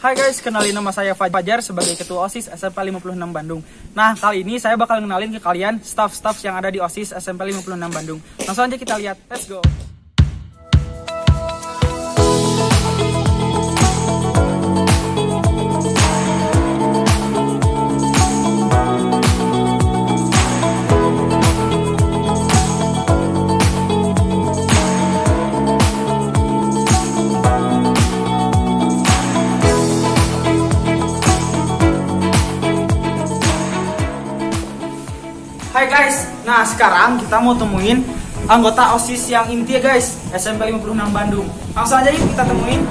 Hai guys, kenalin nama saya Fajar sebagai Ketua OSIS SMP 56 Bandung. Nah, kali ini saya bakal kenalin ke kalian staff-staff yang ada di OSIS SMP 56 Bandung. Langsung aja kita lihat, let's go! Hai guys, nah sekarang kita mau temuin anggota OSIS yang inti ya guys, SMP 56 Bandung. Langsung aja yuk kita temuin.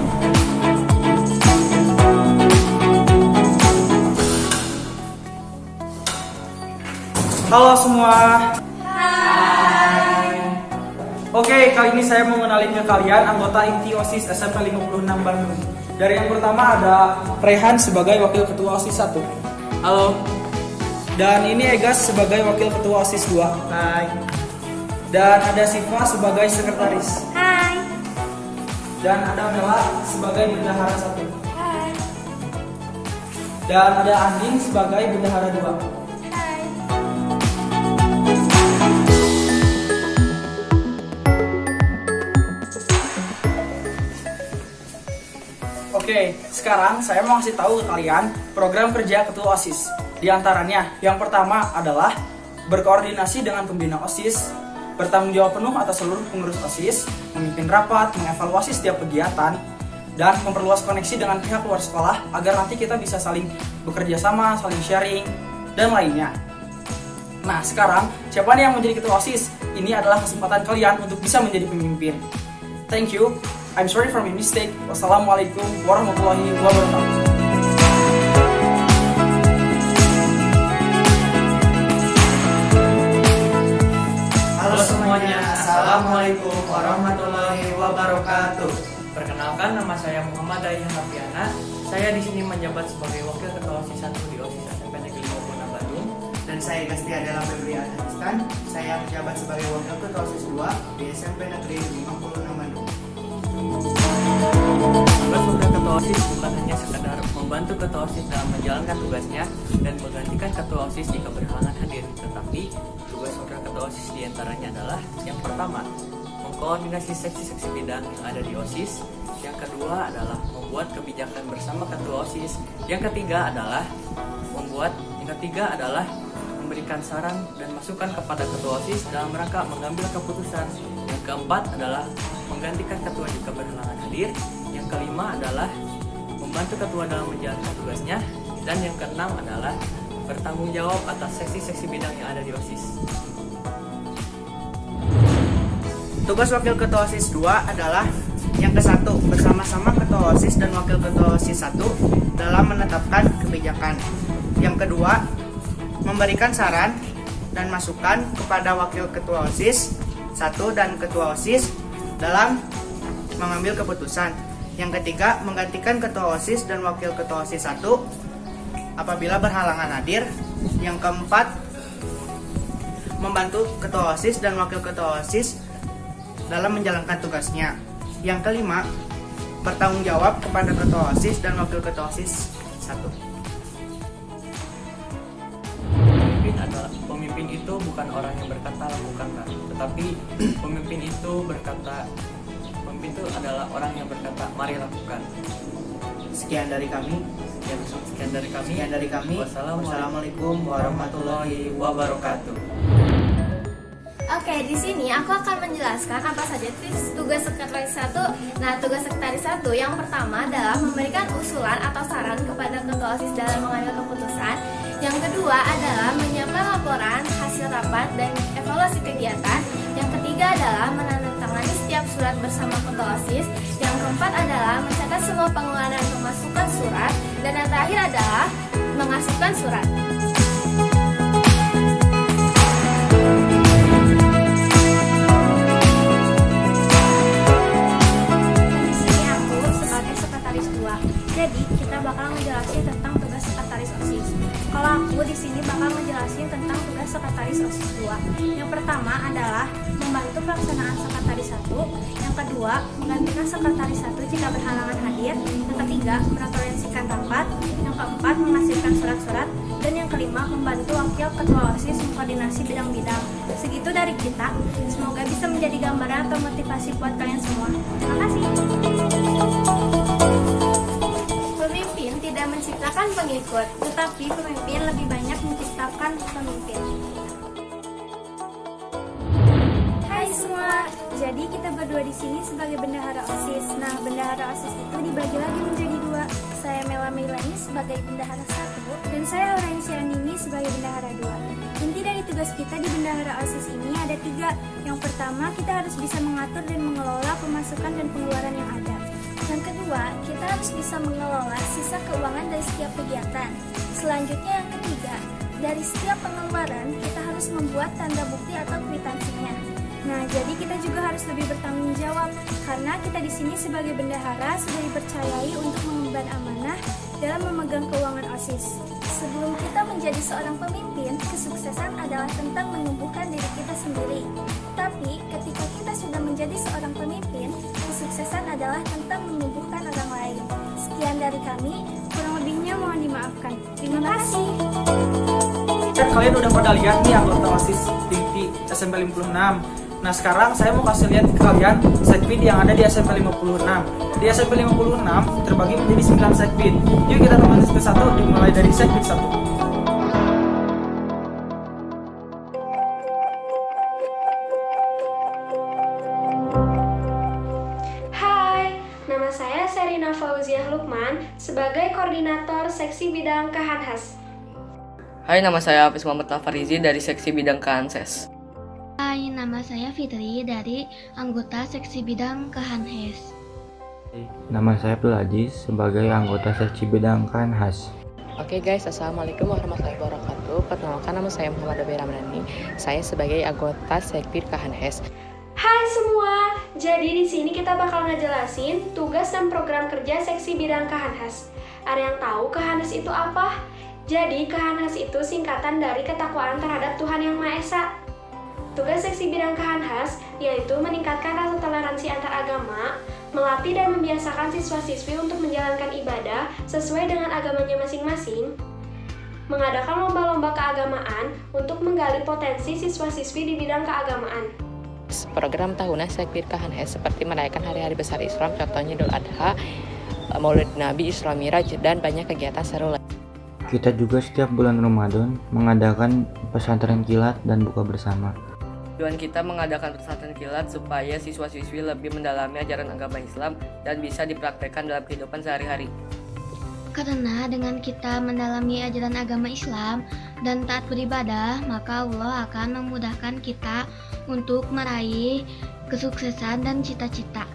Halo semua. Hai. Oke, kali ini saya mau kenalin ke kalian anggota inti OSIS SMP 56 Bandung. Dari yang pertama ada Rehan sebagai Wakil Ketua OSIS 1. Halo. Dan ini Egas sebagai Wakil Ketua OSIS 2. Hai. Dan ada Siva sebagai Sekretaris. Hai. Dan ada Bella sebagai Bendahara 1. Hai. Dan ada Anding sebagai Bendahara 2. Hai. Oke, sekarang saya mau kasih tahu ke kalian program kerja Ketua OSIS. Di antaranya, yang pertama adalah berkoordinasi dengan pembina OSIS, bertanggung jawab penuh atas seluruh pengurus OSIS, memimpin rapat, mengevaluasi setiap kegiatan, dan memperluas koneksi dengan pihak luar sekolah agar nanti kita bisa saling bekerja sama, saling sharing, dan lainnya. Nah, sekarang siapa nih yang menjadi Ketua OSIS? Ini adalah kesempatan kalian untuk bisa menjadi pemimpin. Thank you. I'm sorry for my mistake. Wassalamualaikum warahmatullahi wabarakatuh. Semuanya, Assalamualaikum warahmatullahi wabarakatuh. Perkenalkan, nama saya Muhammad Ayhan Rafiana. Saya di sini menjabat sebagai Wakil Ketua OSIS 1 di OSIS SMP Negeri 56 Bandung. Dan saya Gasti adalah Febri Adhanistan. Saya menjabat sebagai Wakil Ketua OSIS 2 di SMP Negeri 56 Bandung. Tugas Wakil Ketua OSIS bukan hanya sekedar membantu Ketua OSIS dalam menjalankan tugasnya dan menggantikan Ketua OSIS jika berhalangan hadir, tetapi tugas Wakil Ketua OSIS diantaranya adalah yang pertama, mengkoordinasi seksi-seksi bidang yang ada di OSIS. Yang kedua adalah membuat kebijakan bersama Ketua OSIS. Yang ketiga adalah memberikan saran dan masukan kepada Ketua OSIS dalam rangka mengambil keputusan. Yang keempat adalah menggantikan Ketua jika berhalangan hadir. Yang kelima adalah membantu Ketua dalam menjalankan tugasnya. Dan yang keenam adalah bertanggung jawab atas seksi-seksi bidang yang ada di OSIS. Tugas Wakil Ketua OSIS 2 adalah yang ke-1, bersama-sama Ketua OSIS dan Wakil Ketua OSIS 1 dalam menetapkan kebijakan. Yang kedua, memberikan saran dan masukan kepada Wakil Ketua OSIS 1 dan Ketua OSIS dalam mengambil keputusan. Yang ketiga, menggantikan Ketua OSIS dan Wakil Ketua OSIS 1 apabila berhalangan hadir. Yang keempat, membantu Ketua OSIS dan Wakil Ketua OSIS dalam menjalankan tugasnya. Yang kelima, bertanggung jawab kepada Ketua OSIS dan Wakil Ketua OSIS 1. Pemimpin itu bukan orang yang berkata lakukan, tetapi pemimpin itu adalah orang yang berkata mari lakukan. Sekian dari kami. Wassalamualaikum warahmatullahi wabarakatuh. Oke, di sini aku akan menjelaskan apa saja tugas sekretaris 1. Nah, tugas sekretaris 1 yang pertama adalah memberikan usulan atau saran kepada Ketua OSIS dalam mengambil keputusan. Yang kedua adalah menyiapkan laporan hasil rapat dan evaluasi kegiatan. Yang ketiga adalah menandatangani setiap surat bersama Ketua OSIS. Yang keempat adalah mencatat semua pengeluaran dan pemasukan surat. Dan yang terakhir adalah mengasupkan surat. Di sini aku sebagai sekretaris 2. Jadi kita bakal ngejelasin tentang tugas sekretaris OSIS. Kalau aku di sini bakal ngejelasin tentang tugas sekretaris OSIS 2 dua. Yang pertama adalah membantu pelaksanaan sekretaris 1, yang kedua menggantikan sekretaris 1 jika berhalangan hadir, yang ketiga mereferensikan rapat, yang keempat menghasilkan surat-surat, dan yang kelima membantu wakil ketua OSIS mengkoordinasi bidang-bidang. Segitu dari kita, semoga bisa menjadi gambaran atau motivasi buat kalian semua. Terima kasih. Pemimpin tidak menciptakan pengikut, tetapi pemimpin lebih banyak menciptakan pemimpin. Hai semua, jadi kita berdua di sini sebagai bendahara OSIS. Nah, bendahara OSIS itu dibagi lagi menjadi dua. Saya Mela Milani sebagai bendahara 1 dan saya Aurencia Andini sebagai bendahara 2. Inti dari tugas kita di bendahara OSIS ini ada 3. Yang pertama, kita harus bisa mengatur dan mengelola pemasukan dan pengeluaran yang ada. Yang kedua, kita harus bisa mengelola sisa keuangan dari setiap kegiatan. Selanjutnya yang ketiga, dari setiap pengeluaran kita harus membuat tanda bukti atau kwitansinya. Nah, jadi kita juga harus lebih bertanggung jawab karena kita di sini sebagai bendahara sudah dipercayai untuk mengemban amanah dalam memegang keuangan OSIS. Sebelum kita menjadi seorang pemimpin, kesuksesan adalah tentang menumbuhkan diri kita sendiri. Tapi ketika kita sudah menjadi seorang pemimpin, kesuksesan adalah tentang menumbuhkan orang lain. Sekian dari kami, kurang lebihnya mohon dimaafkan. Terima kasih. Kalian udah pada lihat nih anggota OSIS TV SMP 56. Nah, sekarang saya mau kasih lihat ke kalian sekbid yang ada di SMP 56. Di SMP 56 terbagi menjadi 9 sekbid. Yuk kita teman satu-satu, dimulai dari sekbid 1. Hai, nama saya Serina Fauziah Lukman sebagai koordinator seksi bidang Kehanhas. Hai, nama saya Hafiz Muhammad Tafarizi dari seksi bidang Kehanses. Hai, nama saya Fitri dari anggota seksi bidang Kehanhes. Nama saya Abdul Aziz sebagai anggota seksi bidang Kehanhas. Oke guys, assalamualaikum warahmatullahi wabarakatuh. Perkenalkan, nama saya Muhammad Abi Ramdhani. Saya sebagai anggota sekbid Kehanhes. Hai semua, jadi di sini kita bakal ngejelasin tugas dan program kerja seksi bidang Kehanhas. Ada yang tahu Kehanhas itu apa? Jadi Kehanhas itu singkatan dari ketakwaan terhadap Tuhan Yang Maha Esa. Tugas seksi bidang Kehanhas yaitu meningkatkan rasa toleransi antar agama, melatih dan membiasakan siswa-siswi untuk menjalankan ibadah sesuai dengan agamanya masing-masing, mengadakan lomba-lomba keagamaan untuk menggali potensi siswa-siswi di bidang keagamaan. Program tahunan sekbid Kehanhes seperti merayakan hari-hari besar Islam, contohnya Idul Adha, Maulid Nabi, Isra Miraj, dan banyak kegiatan seru lain. Kita juga setiap bulan Ramadan mengadakan pesantren kilat dan buka bersama. Tujuan kita mengadakan pesantren kilat supaya siswa-siswi lebih mendalami ajaran agama Islam dan bisa dipraktekkan dalam kehidupan sehari-hari. Karena dengan kita mendalami ajaran agama Islam dan taat beribadah, maka Allah akan memudahkan kita untuk meraih kesuksesan dan cita-cita.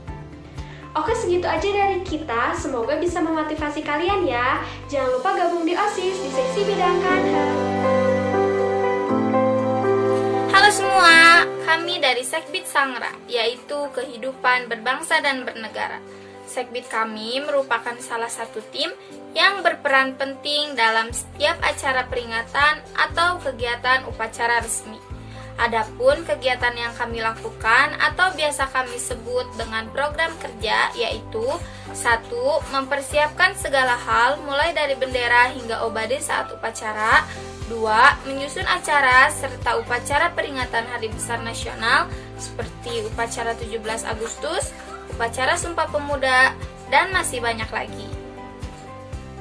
Oke, segitu aja dari kita. Semoga bisa memotivasi kalian ya. Jangan lupa gabung di OSIS di seksi bidang Kehanhas. Halo semua, kami dari Sekbid Sangra, yaitu Kehidupan Berbangsa dan Bernegara. Sekbid kami merupakan salah satu tim yang berperan penting dalam setiap acara peringatan atau kegiatan upacara resmi. Adapun kegiatan yang kami lakukan atau biasa kami sebut dengan program kerja yaitu 1. Mempersiapkan segala hal mulai dari bendera hingga obade saat upacara. 2. Menyusun acara serta upacara peringatan Hari Besar Nasional seperti upacara 17 Agustus, upacara Sumpah Pemuda, dan masih banyak lagi.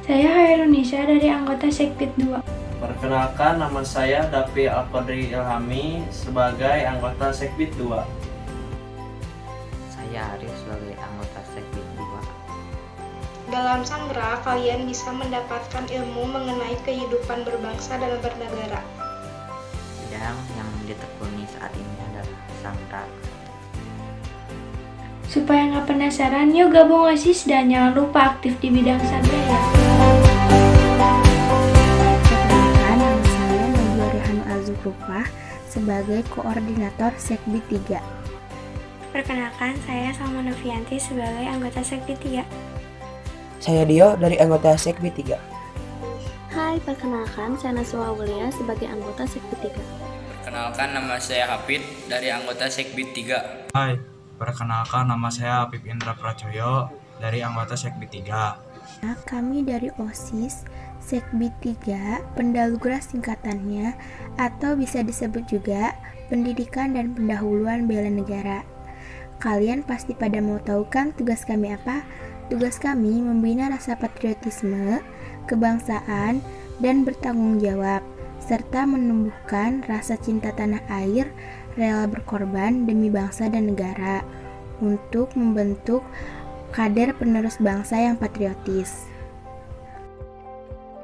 Saya Hairunisa dari anggota Sekbid 2. Perkenalkan, nama saya Dapi Al-Qadri Ilhami sebagai anggota Sekbid 2. Saya Arif sebagai anggota Sekbid 2. Dalam Sangra, kalian bisa mendapatkan ilmu mengenai kehidupan berbangsa dan bernegara. Bidang yang ditekuni saat ini adalah Sangra. Supaya nggak penasaran, yuk gabung OSIS dan jangan lupa aktif di bidang Sangra ya. Rufah sebagai koordinator Sekbid 3. Perkenalkan, saya Salma Novianti sebagai anggota Sekbid 3. Saya Dio dari anggota Sekbid 3. Hai, perkenalkan saya Naswa Aulia sebagai anggota Sekbid 3. Perkenalkan, nama saya Hafid dari anggota Sekbid 3. Hai, perkenalkan nama saya Apip Indra Pracoyo dari anggota Sekbid 3. Nah, kami dari OSIS Sekbid 3, Pendalugras singkatannya, atau bisa disebut juga Pendidikan dan Pendahuluan Bela Negara. Kalian pasti pada mau tahu kan tugas kami apa? Tugas kami membina rasa patriotisme, kebangsaan, dan bertanggung jawab, serta menumbuhkan rasa cinta tanah air, rela berkorban demi bangsa dan negara, untuk membentuk kader penerus bangsa yang patriotis.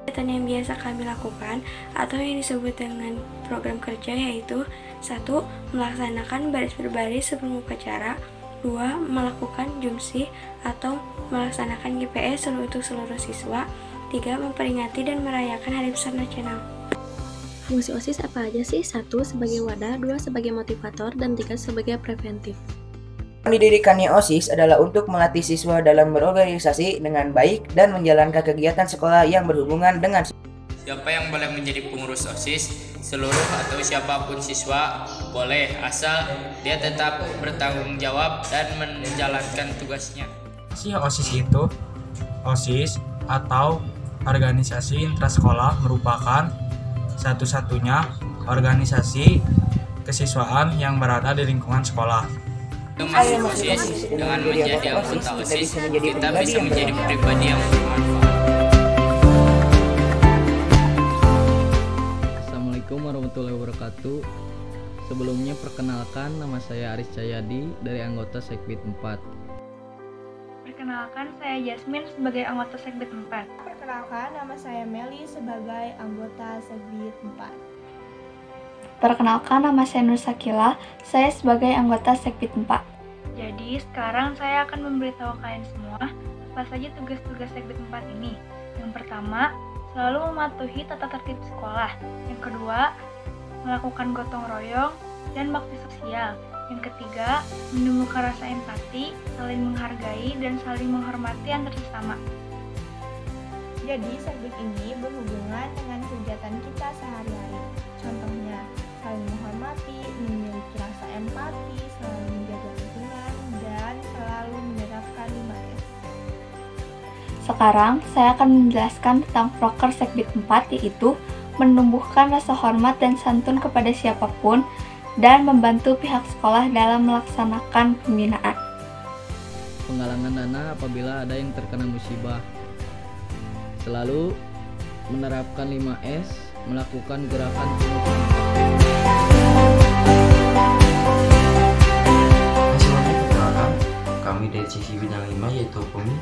Kegiatan yang biasa kami lakukan atau yang disebut dengan program kerja yaitu 1. Melaksanakan baris berbaris sebelum upacara, 2. Melakukan jumsih atau melaksanakan GPS untuk seluruh siswa, 3. Memperingati dan merayakan Hari Besar Nasional. Fungsi OSIS apa aja sih? 1. Sebagai wadah, 2. Sebagai motivator, dan 3. Sebagai preventif. Didirikannya OSIS adalah untuk melatih siswa dalam berorganisasi dengan baik dan menjalankan kegiatan sekolah yang berhubungan dengan Siapa yang boleh menjadi pengurus OSIS? Seluruh atau siapapun siswa boleh, asal dia tetap bertanggung jawab dan menjalankan tugasnya. OSIS itu, OSIS atau organisasi intrasekolah merupakan satu-satunya organisasi kesiswaan yang berada di lingkungan sekolah. Masuk OSIS, dengan menjadi anggota OSIS, kita bisa menjadi pribadi yang bermanfaat. Assalamualaikum warahmatullahi wabarakatuh. Sebelumnya perkenalkan, nama saya Aris Cahyadi dari anggota Sekbid 4. Perkenalkan, saya Jasmine sebagai anggota Sekbid 4. Perkenalkan, nama saya Meli sebagai anggota Sekbid 4. Perkenalkan, nama saya Nur Sakila, saya sebagai anggota Sekbid 4. Jadi, sekarang saya akan memberitahu kalian semua apa saja tugas-tugas Sekbid 4 ini. Yang pertama, selalu mematuhi tata tertib sekolah. Yang kedua, melakukan gotong royong dan bakti sosial. Yang ketiga, menumbuhkan rasa empati, saling menghargai, dan saling menghormati antar sesama. Jadi, Sekbid ini berhubungan dengan kegiatan kita sehari-hari. Contohnya, saling menghormati, memiliki rasa empati, selalu menjaga lingkungan, dan selalu menerapkan 5S. Sekarang, saya akan menjelaskan tentang proker Sekbid 4, yaitu menumbuhkan rasa hormat dan santun kepada siapapun, dan membantu pihak sekolah dalam melaksanakan pembinaan. Penggalangan dana apabila ada yang terkena musibah. Selalu menerapkan 5S, melakukan gerakan kami dari seksi bidang 5 yaitu POMI.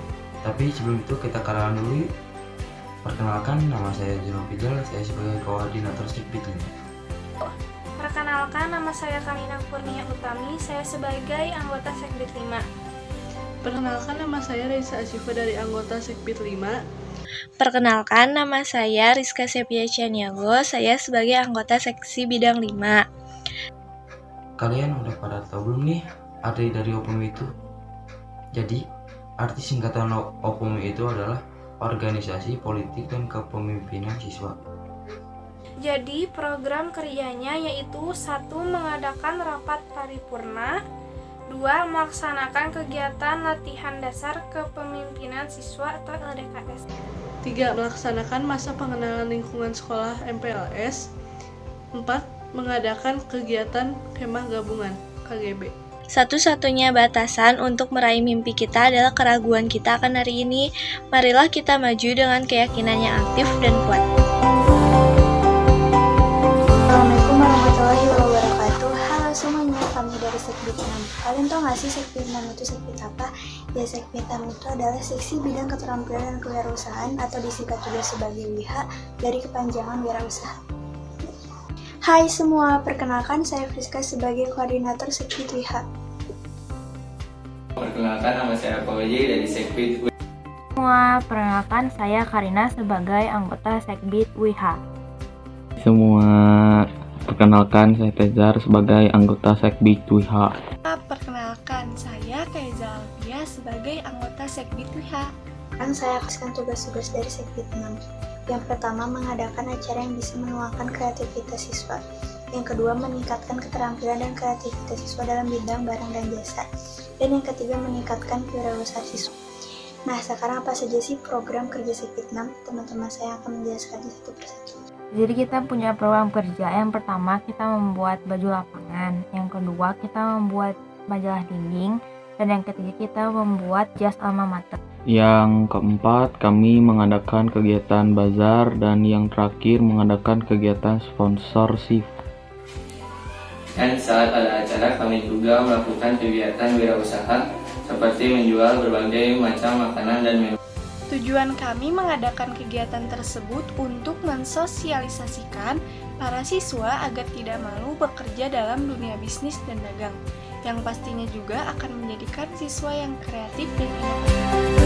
Tapi sebelum itu kita kenalan dulu yuk. Perkenalkan, nama saya Jero Fidel, saya sebagai koordinator Sekbid 5. Perkenalkan, nama saya Kamina Kurnia Utami, saya sebagai anggota Sekbid 5. Perkenalkan, nama saya Reisa Asifa dari anggota Sekbid 5. Perkenalkan, nama saya Rizka Sepia Cianiago, saya sebagai anggota seksi bidang 5. Kalian udah pada tahu belum nih arti dari OPOMI itu? Jadi, arti singkatan OPOMI itu adalah organisasi politik dan kepemimpinan siswa. Jadi program kerjanya yaitu 1. Mengadakan rapat paripurna, 2. Melaksanakan kegiatan latihan dasar kepemimpinan siswa atau LDKS, 3. Melaksanakan masa pengenalan lingkungan sekolah MPLS, 4. Mengadakan kegiatan kemah gabungan KGB. Satu-satunya batasan untuk meraih mimpi kita adalah keraguan kita akan hari ini. Marilah kita maju dengan keyakinan yang aktif dan kuat. Assalamualaikum warahmatullahi wabarakatuh. Halo semuanya, kami dari Sekbid 6. Kalian tau gak sih Sekbid 6 itu Sekbid apa? Ya, Sekbid 6 itu adalah seksi bidang keterampilan dan kewirausahaan atau disingkat juga sebagai WIHA dari kepanjangan wirausaha. Hai semua, perkenalkan saya Friska sebagai koordinator Sekbid WIHA. Perkenalkan, nama saya Pauji dari Sekbid. Semua, perkenalkan saya Karina sebagai anggota Sekbid WIHA. Semua, perkenalkan saya Tejar sebagai anggota Sekbid WIHA. Perkenalkan saya Kaiza Alfia sebagai anggota Sekbid WIHA. Kan saya akan tugas-tugas dari Sekbid 6. Yang pertama, mengadakan acara yang bisa menuangkan kreativitas siswa. Yang kedua, meningkatkan keterampilan dan kreativitas siswa dalam bidang barang dan jasa. Dan yang ketiga, meningkatkan kewirausahaan siswa. Nah, sekarang apa saja sih program kerja Sekbid 6? Teman-teman saya akan menjelaskannya satu persatu. Jadi kita punya program kerja. Yang pertama, kita membuat baju lapangan. Yang kedua, kita membuat majalah dinding. Dan yang ketiga, kita membuat jas alma mater. Yang keempat, kami mengadakan kegiatan bazar. Dan yang terakhir, mengadakan kegiatan sponsorship. Dan saat ada acara, kami juga melakukan kegiatan wirausaha seperti menjual berbagai macam makanan dan minuman. Tujuan kami mengadakan kegiatan tersebut untuk mensosialisasikan para siswa agar tidak malu bekerja dalam dunia bisnis dan dagang, yang pastinya juga akan menjadikan siswa yang kreatif dan inovatif.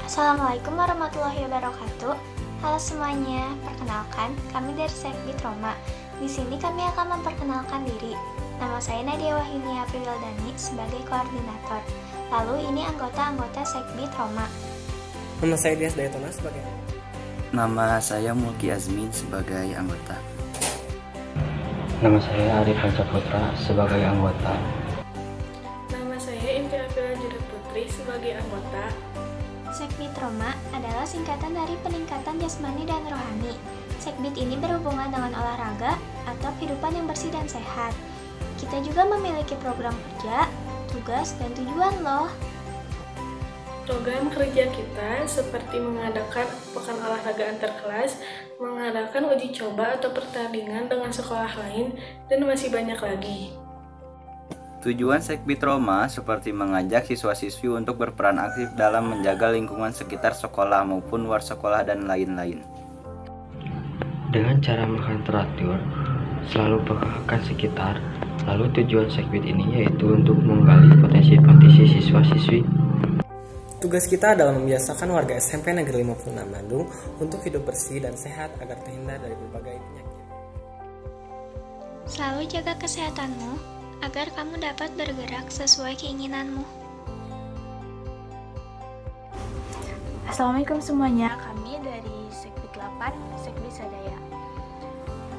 Assalamualaikum warahmatullahi wabarakatuh. Halo semuanya, perkenalkan kami dari Sekbid Roma. Di sini kami akan memperkenalkan diri. Nama saya Nadia Wahyuni Apriyaldani sebagai koordinator. Lalu ini anggota-anggota Sekbid Roma. Nama saya Dias Dayatona sebagai. Nama saya Mulki Azmin sebagai anggota. Nama saya Arif Hansaputra sebagai anggota. Nama saya Inti Afila Judit Putri sebagai anggota. Sekbid Roma adalah singkatan dari peningkatan jasmani dan rohani. Sekbid ini berhubungan dengan olahraga atau kehidupan yang bersih dan sehat. Kita juga memiliki program kerja, tugas, dan tujuan loh. Program kerja kita seperti mengadakan pekan olahraga antar kelas, mengadakan uji coba atau pertandingan dengan sekolah lain, dan masih banyak lagi. Tujuan Sekbid Roma seperti mengajak siswa-siswi untuk berperan aktif dalam menjaga lingkungan sekitar sekolah maupun luar sekolah dan lain-lain. Dengan cara makan teratur, selalu pekakan sekitar. Lalu tujuan Sekbid ini yaitu untuk menggali potensi-potensi siswa-siswi. Tugas kita adalah membiasakan warga SMP Negeri 56 Bandung untuk hidup bersih dan sehat agar terhindar dari berbagai penyakit. Selalu jaga kesehatanmu agar kamu dapat bergerak sesuai keinginanmu. Assalamualaikum semuanya, kami dari Sekbid 8, Sekbid Sadaya.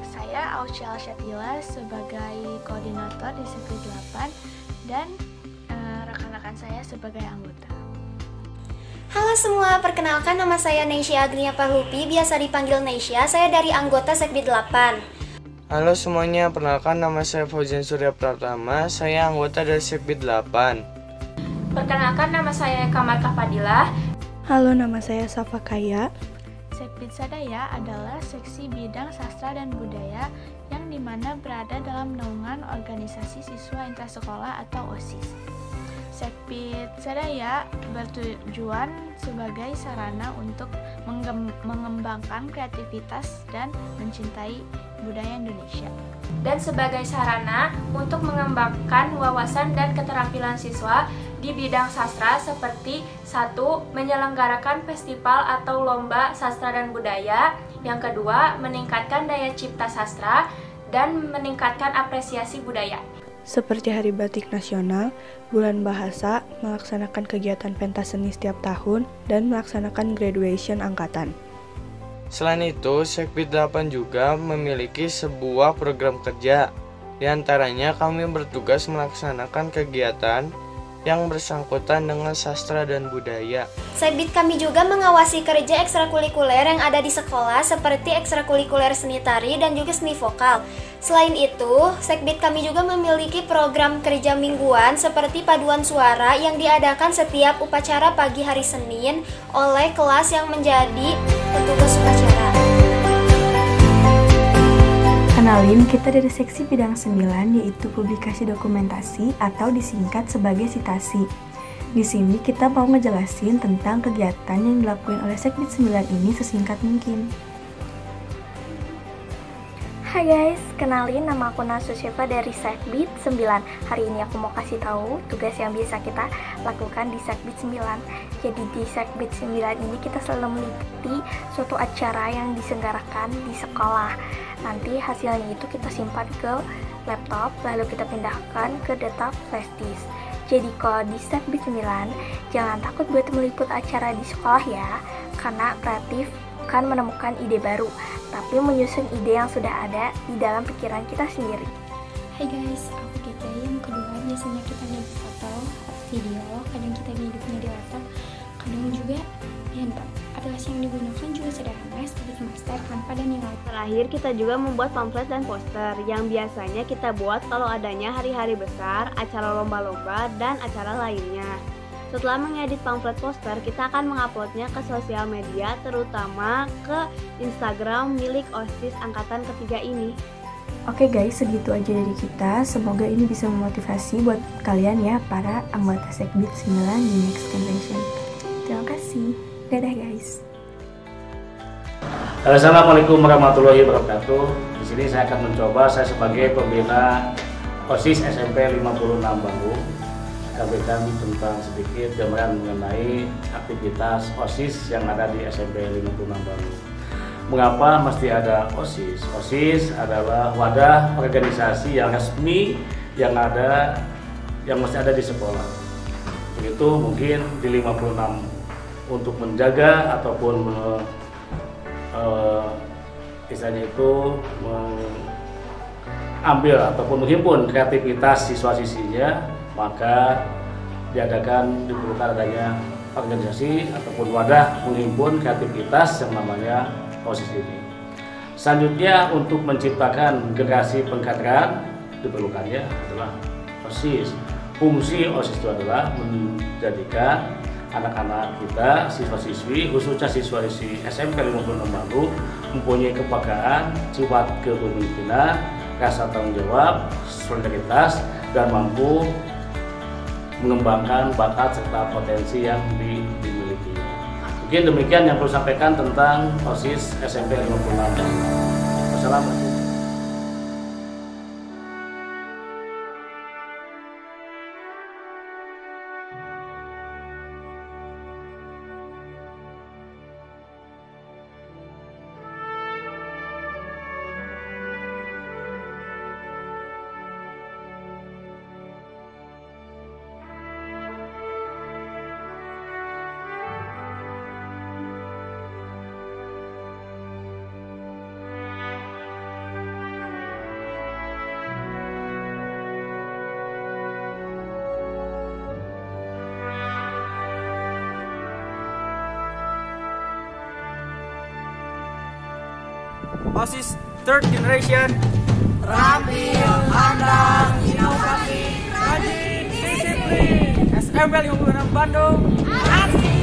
Saya Aucia Alsyatila sebagai koordinator di Sekbid 8 dan rekan-rekan saya sebagai anggota. Halo semua, perkenalkan nama saya Neisha Agnia Pahupi, biasa dipanggil Neisha. Saya dari anggota Sekbid 8. Halo semuanya, perkenalkan nama saya Fauzian Surya Pratama, saya anggota dari Sekbid 8. Perkenalkan nama saya Eka Markah Fadilah. Halo, nama saya Safa Kaya. Sekbid Sadaya adalah seksi bidang sastra dan budaya yang dimana berada dalam naungan organisasi siswa intrasekolah atau OSIS. Sekbid Sadaya bertujuan sebagai sarana untuk mengembangkan kreativitas dan mencintai budaya Indonesia. Dan sebagai sarana untuk mengembangkan wawasan dan keterampilan siswa di bidang sastra seperti 1. Menyelenggarakan festival atau lomba sastra dan budaya. Yang kedua, meningkatkan daya cipta sastra dan meningkatkan apresiasi budaya. Seperti Hari Batik Nasional, Bulan Bahasa, melaksanakan kegiatan pentas seni setiap tahun, dan melaksanakan graduation angkatan. Selain itu, Sekbid 8 juga memiliki sebuah program kerja. Di antaranya kami bertugas melaksanakan kegiatan yang bersangkutan dengan sastra dan budaya. Sekbid kami juga mengawasi kerja ekstrakurikuler yang ada di sekolah seperti ekstrakurikuler seni tari dan juga seni vokal. Selain itu, Sekbid kami juga memiliki program kerja mingguan seperti paduan suara yang diadakan setiap upacara pagi hari Senin oleh kelas yang menjadi petugas upacara. Kenalin, kita dari seksi bidang 9 yaitu publikasi dokumentasi atau disingkat sebagai Sitasi. Di sini kita mau ngejelasin tentang kegiatan yang dilakukan oleh Sekbid 9 ini sesingkat mungkin. Hai guys, kenalin nama aku Nasusyefa dari Sekbid 9. Hari ini aku mau kasih tahu tugas yang bisa kita lakukan di Sekbid 9. Jadi di Sekbid 9 ini kita selalu mengikuti suatu acara yang diselenggarakan di sekolah. Nanti hasilnya itu kita simpan ke laptop, lalu kita pindahkan ke data flash disk. Jadi kalau di Sekbid 9, jangan takut buat meliput acara di sekolah ya, karena kreatif bukan menemukan ide baru, tapi menyusun ide yang sudah ada di dalam pikiran kita sendiri. Hai guys, aku Keke. Yang kedua, biasanya kita ngedit foto atau video, kadang kita ngeditnya di laptop, kadang juga di handphone. Aplikasi yang digunakan juga sederhana seperti Master, Canva, dan yang lain. Terakhir, kita juga membuat pamflet dan poster yang biasanya kita buat kalau adanya hari-hari besar, acara lomba-lomba, dan acara lainnya. Setelah mengedit pamflet poster, kita akan menguploadnya ke sosial media, terutama ke Instagram milik OSIS Angkatan ketiga ini. Oke guys, segitu aja dari kita. Semoga ini bisa memotivasi buat kalian ya, para anggota Sekbid 9 di Next Convention. Terima kasih. Dadah guys. Assalamualaikum warahmatullahi wabarakatuh. Di sini saya akan mencoba, saya sebagai pembina OSIS SMP 56 Bandung, akan berikan tentang sedikit gambaran mengenai aktivitas OSIS yang ada di SMP 56 Bandung. Mengapa mesti ada OSIS? OSIS adalah wadah organisasi yang resmi yang mesti ada di sekolah. Begitu mungkin di 56 untuk menjaga ataupun misalnya itu mengambil ataupun menghimpun kreativitas siswa-siswinya, maka diperlukan adanya organisasi ataupun wadah menghimpun kreativitas yang namanya OSIS ini. Selanjutnya, untuk menciptakan generasi pengkaderan diperlukannya adalah OSIS. Fungsi OSIS itu adalah menjadikan anak-anak kita, siswa-siswi, khususnya siswa-siswi SMP 56 Bandung mempunyai kepekaan, sifat kepemimpinan, rasa tanggung jawab, solidaritas, dan mampu mengembangkan bakat serta potensi yang dimiliki. Mungkin demikian yang perlu sampaikan tentang OSIS SMP 56 Bandung. Wassalamualaikum. OSIS Third Generation, terampil, handal, inovasi, rajin, disiplin. SMP 56 Bandung, asik.